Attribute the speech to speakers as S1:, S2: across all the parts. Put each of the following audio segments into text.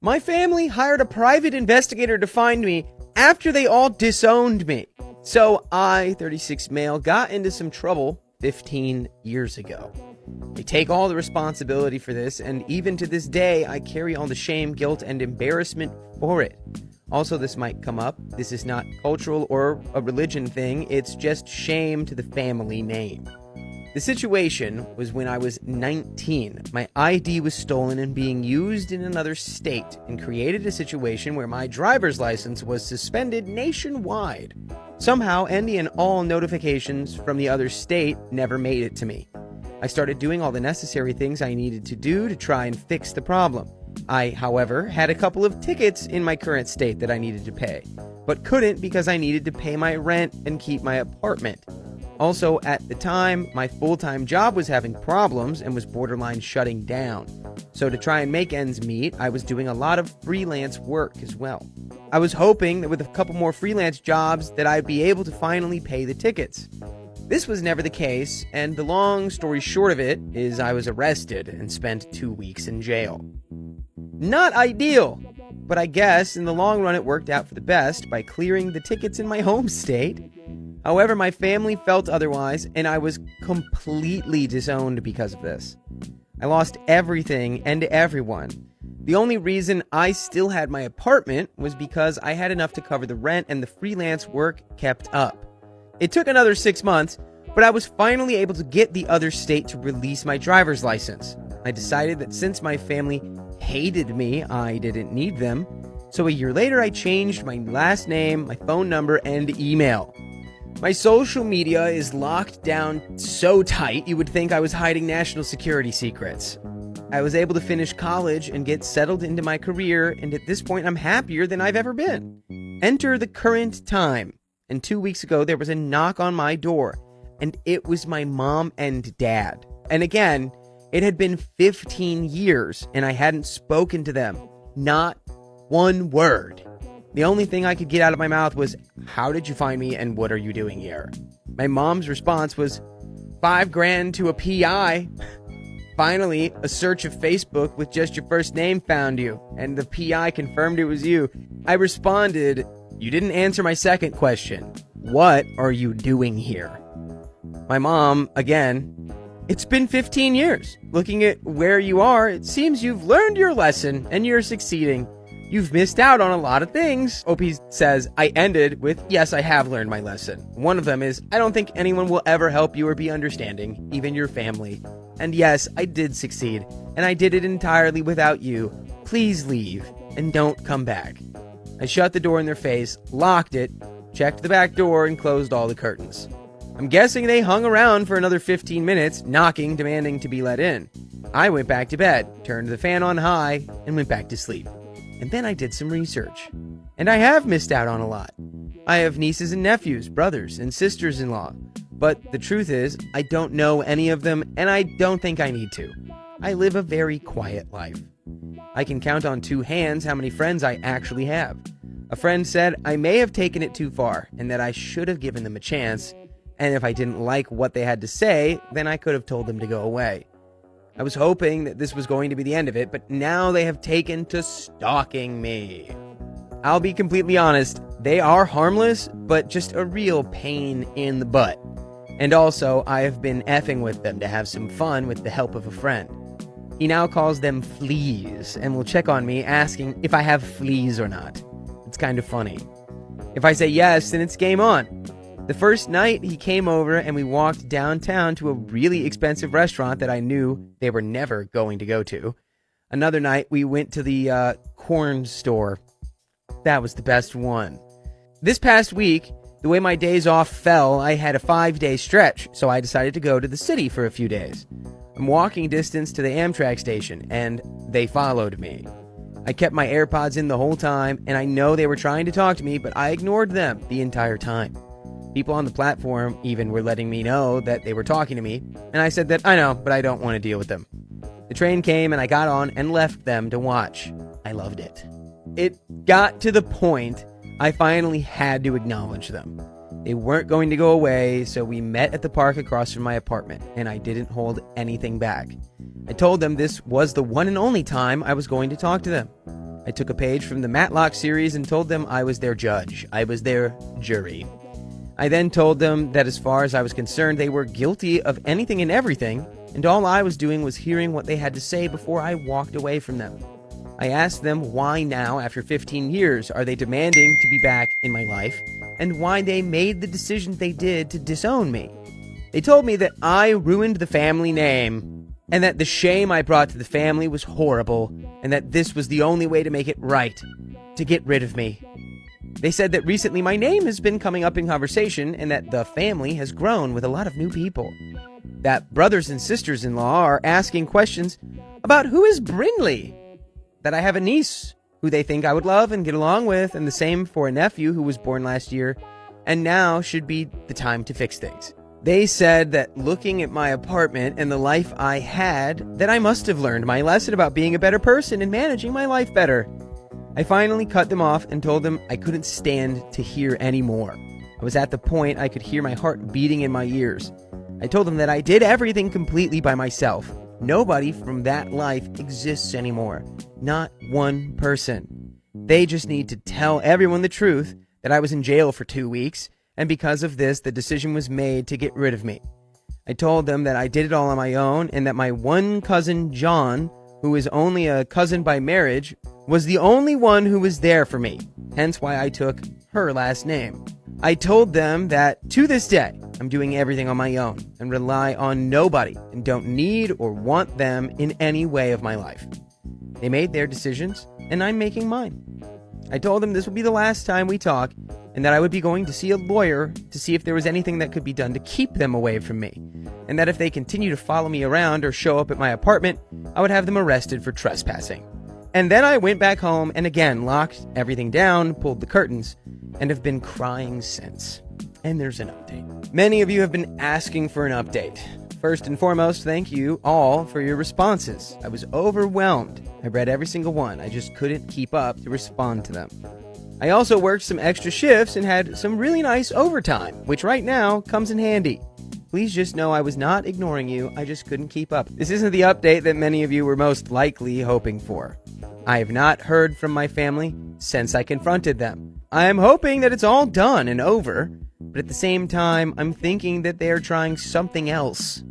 S1: My family hired a private investigator to find me after they all disowned me. So I, 36 male, got into some trouble 15 years ago. They take all the responsibility for this, and even to this day, I carry all the shame, guilt, and embarrassment for it. Also, this might come up. This is not cultural or a religion thing. It's just shame to the family name. The situation was when I was 19. My ID was stolen and being used in another state, and created a situation where my driver's license was suspended nationwide. Somehow, any and all notifications from the other state never made it to me. I started doing all the necessary things I needed to do to try and fix the problem. I, however, had a couple of tickets in my current state that I needed to pay, but couldn't because I needed to pay my rent and keep my apartment. Also, at the time, my full-time job was having problems and was borderline shutting down. So to try and make ends meet, I was doing a lot of freelance work as well. I was hoping that with a couple more freelance jobs that I'd be able to finally pay the tickets. This was never the case, and the long story short of it is I was arrested and spent 2 weeks in jail. Not ideal, but I guess in the long run it worked out for the best by clearing the tickets in my home state. However, my family felt otherwise, and I was completely disowned because of this. I lost everything and everyone. The only reason I still had my apartment was because I had enough to cover the rent and the freelance work kept up. It took another 6 months, but I was finally able to get the other state to release my driver's license. I decided that since my family hated me, I didn't need them. So a year later, I changed my last name, my phone number, and email. My social media is locked down so tight you would think I was hiding national security secrets. I was able to finish college and get settled into my career, and at this point I'm happier than I've ever been. Enter the current time. And 2 weeks ago there was a knock on my door, and it was my mom and dad. And again, it had been 15 years and I hadn't spoken to them. Not one word. The only thing I could get out of my mouth was, "How did you find me and what are you doing here?" My mom's response was, $5,000 to a PI. Finally, a search of Facebook with just your first name found you, and the PI confirmed it was you. I responded, "You didn't answer my second question. What are you doing here?" My mom, again, "It's been 15 years. Looking at where you are, it seems you've learned your lesson and you're succeeding. You've missed out on a lot of things." OP says, I ended with, "Yes, I have learned my lesson. One of them is, I don't think anyone will ever help you or be understanding, even your family. And yes, I did succeed, and I did it entirely without you. Please leave, and don't come back." I shut the door in their face, locked it, checked the back door, and closed all the curtains. I'm guessing they hung around for another 15 minutes, knocking, demanding to be let in. I went back to bed, turned the fan on high, and went back to sleep. And then I did some research. And I have missed out on a lot. I have nieces and nephews, brothers, and sisters-in-law. But the truth is, I don't know any of them, and I don't think I need to. I live a very quiet life. I can count on 2 hands how many friends I actually have. A friend said I may have taken it too far, and that I should have given them a chance, and if I didn't like what they had to say, then I could have told them to go away. I was hoping that this was going to be the end of it, but now they have taken to stalking me. I'll be completely honest, they are harmless, but just a real pain in the butt. And also, I have been effing with them to have some fun with the help of a friend. He now calls them fleas, and will check on me asking if I have fleas or not. It's kind of funny. If I say yes, then it's game on. The first night, he came over and we walked downtown to a really expensive restaurant that I knew they were never going to go to. Another night, we went to the corn store. That was the best one. This past week, the way my days off fell, I had a 5-day stretch, so I decided to go to the city for a few days. I'm walking distance to the Amtrak station, and they followed me. I kept my AirPods in the whole time, and I know they were trying to talk to me, but I ignored them the entire time. People on the platform even were letting me know that they were talking to me, and I said that I know, but I don't want to deal with them. The train came and I got on and left them to watch. I loved it. It got to the point I finally had to acknowledge them. They weren't going to go away, so we met at the park across from my apartment, and I didn't hold anything back. I told them this was the one and only time I was going to talk to them. I took a page from the Matlock series and told them I was their judge. I was their jury. I then told them that as far as I was concerned, they were guilty of anything and everything, and all I was doing was hearing what they had to say before I walked away from them. I asked them why now, after 15 years, are they demanding to be back in my life, and why they made the decision they did to disown me. They told me that I ruined the family name, and that the shame I brought to the family was horrible, and that this was the only way to make it right, to get rid of me. They said that recently my name has been coming up in conversation, and that the family has grown with a lot of new people. That brothers and sisters-in-law are asking questions about who is Brinley. That I have a niece who they think I would love and get along with, and the same for a nephew who was born last year, and now should be the time to fix things. They said that looking at my apartment and the life I had, that I must have learned my lesson about being a better person and managing my life better. I finally cut them off and told them I couldn't stand to hear any more. I was at the point I could hear my heart beating in my ears. I told them that I did everything completely by myself. Nobody from that life exists anymore. Not one person. They just need to tell everyone the truth, that I was in jail for 2 weeks, and because of this, the decision was made to get rid of me. I told them that I did it all on my own, and that my one cousin, John, who is only a cousin by marriage, was the only one who was there for me, hence why I took her last name. I told them that, to this day, I'm doing everything on my own and rely on nobody and don't need or want them in any way of my life. They made their decisions, and I'm making mine. I told them this would be the last time we talk, and that I would be going to see a lawyer to see if there was anything that could be done to keep them away from me, and that if they continue to follow me around or show up at my apartment, I would have them arrested for trespassing. And then I went back home and again locked everything down, pulled the curtains, and have been crying since. And there's an update. Many of you have been asking for an update. First and foremost, thank you all for your responses. I was overwhelmed. I read every single one. I just couldn't keep up to respond to them. I also worked some extra shifts and had some really nice overtime, which right now comes in handy. Please just know I was not ignoring you. I just couldn't keep up. This isn't the update that many of you were most likely hoping for. I have not heard from my family since I confronted them. I am hoping that it's all done and over, but at the same time, I'm thinking that they are trying something else.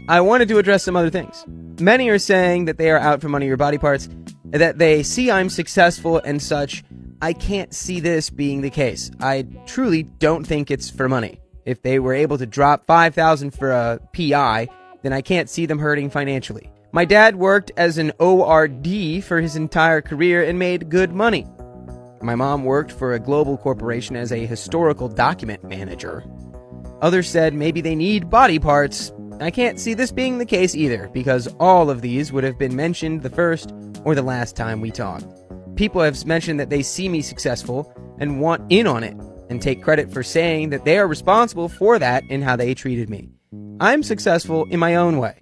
S1: I wanted to address some other things. Many are saying that they are out for money or body parts, that they see I'm successful and such. I can't see this being the case. I truly don't think it's for money. If they were able to drop $5,000 for a PI, then I can't see them hurting financially. My dad worked as an ORD for his entire career and made good money. My mom worked for a global corporation as a historical document manager. Others said maybe they need body parts. I can't see this being the case either, because all of these would have been mentioned the first or the last time we talked. People have mentioned that they see me successful and want in on it, and take credit for saying that they are responsible for that in how they treated me. I'm successful in my own way.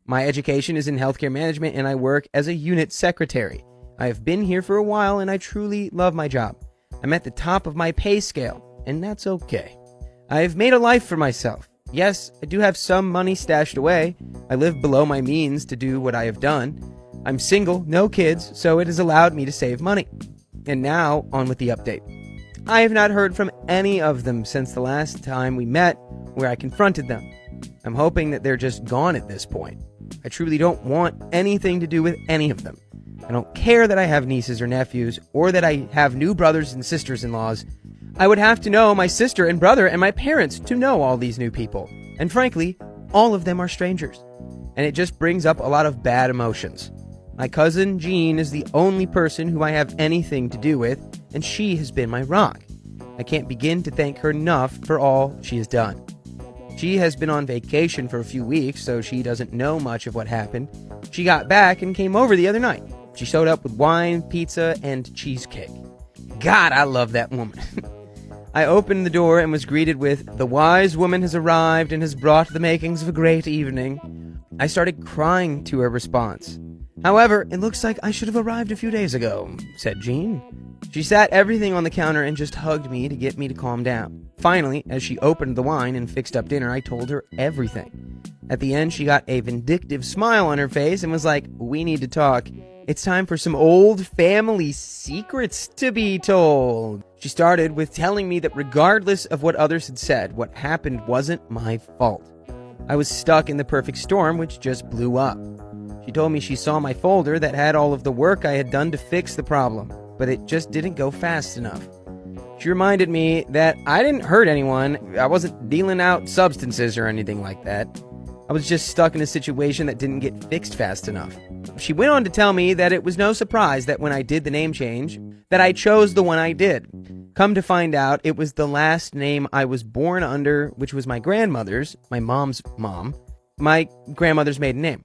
S1: My education is in healthcare management and I work as a unit secretary. I have been here for a while and I truly love my job. I'm at the top of my pay scale, and that's okay. I have made a life for myself. Yes, I do have some money stashed away. I live below my means to do what I have done. I'm single, no kids, so it has allowed me to save money. And now, on with the update. I have not heard from any of them since the last time we met, where I confronted them. I'm hoping that they're just gone at this point. I truly don't want anything to do with any of them. I don't care that I have nieces or nephews, or that I have new brothers and sisters-in-laws. I would have to know my sister and brother and my parents to know all these new people. And frankly, all of them are strangers. And it just brings up a lot of bad emotions. My cousin Jean is the only person who I have anything to do with, and she has been my rock. I can't begin to thank her enough for all she has done. She has been on vacation for a few weeks, so she doesn't know much of what happened. She got back and came over the other night. She showed up with wine, pizza, and cheesecake. God, I love that woman. I opened the door and was greeted with, "The wise woman has arrived and has brought the makings of a great evening." I started crying to her response. "However, it looks like I should have arrived a few days ago," said Jean. She sat everything on the counter and just hugged me to get me to calm down. Finally, as she opened the wine and fixed up dinner, I told her everything. At the end, she got a vindictive smile on her face and was like, "We need to talk. It's time for some old family secrets to be told. She started with telling me that regardless of what others had said, what happened wasn't my fault. I was stuck in the perfect storm, which just blew up. She told me she saw my folder that had all of the work I had done to fix the problem, but it just didn't go fast enough. She reminded me that I didn't hurt anyone. I wasn't dealing out substances or anything like that. I was just stuck in a situation that didn't get fixed fast enough. She went on to tell me that it was no surprise that when I did the name change, that I chose the one I did. Come to find out, it was the last name I was born under, which was my grandmother's, my mom's mom, my grandmother's maiden name.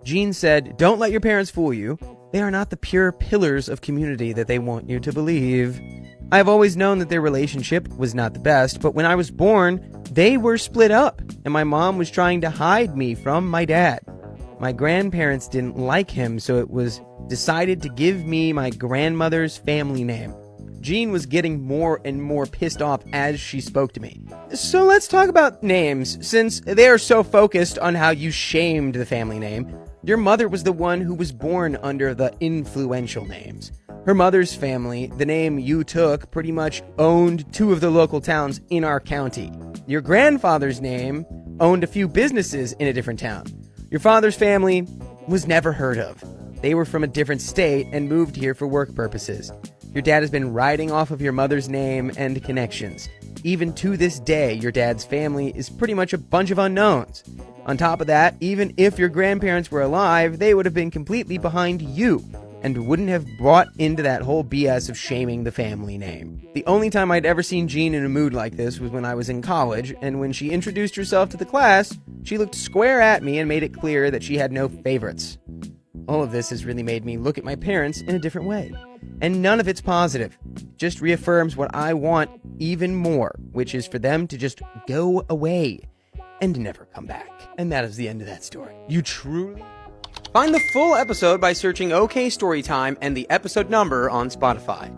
S1: Jean said, "Don't let your parents fool you. They are not the pure pillars of community that they want you to believe." I have always known that their relationship was not the best, but when I was born, they were split up, and my mom was trying to hide me from my dad. My grandparents didn't like him, so it was decided to give me my grandmother's family name. Jean was getting more and more pissed off as she spoke to me. So let's talk about names, since they are so focused on how you shamed the family name. Your mother was the one who was born under the influential names. Her mother's family, the name you took, pretty much owned 2 of the local towns in our county. Your grandfather's name owned a few businesses in a different town. Your father's family was never heard of. They were from a different state and moved here for work purposes. Your dad has been riding off of your mother's name and connections. Even to this day, your dad's family is pretty much a bunch of unknowns. On top of that, even if your grandparents were alive, they would have been completely behind you and wouldn't have bought into that whole BS of shaming the family name. The only time I'd ever seen Jean in a mood like this was when I was in college, and when she introduced herself to the class, she looked square at me and made it clear that she had no favorites. All of this has really made me look at my parents in a different way. And none of it's positive. It just reaffirms what I want even more, which is for them to just go away and never come back. And that is the end of that story. You truly... Find the full episode by searching OK Storytime and the episode number on Spotify.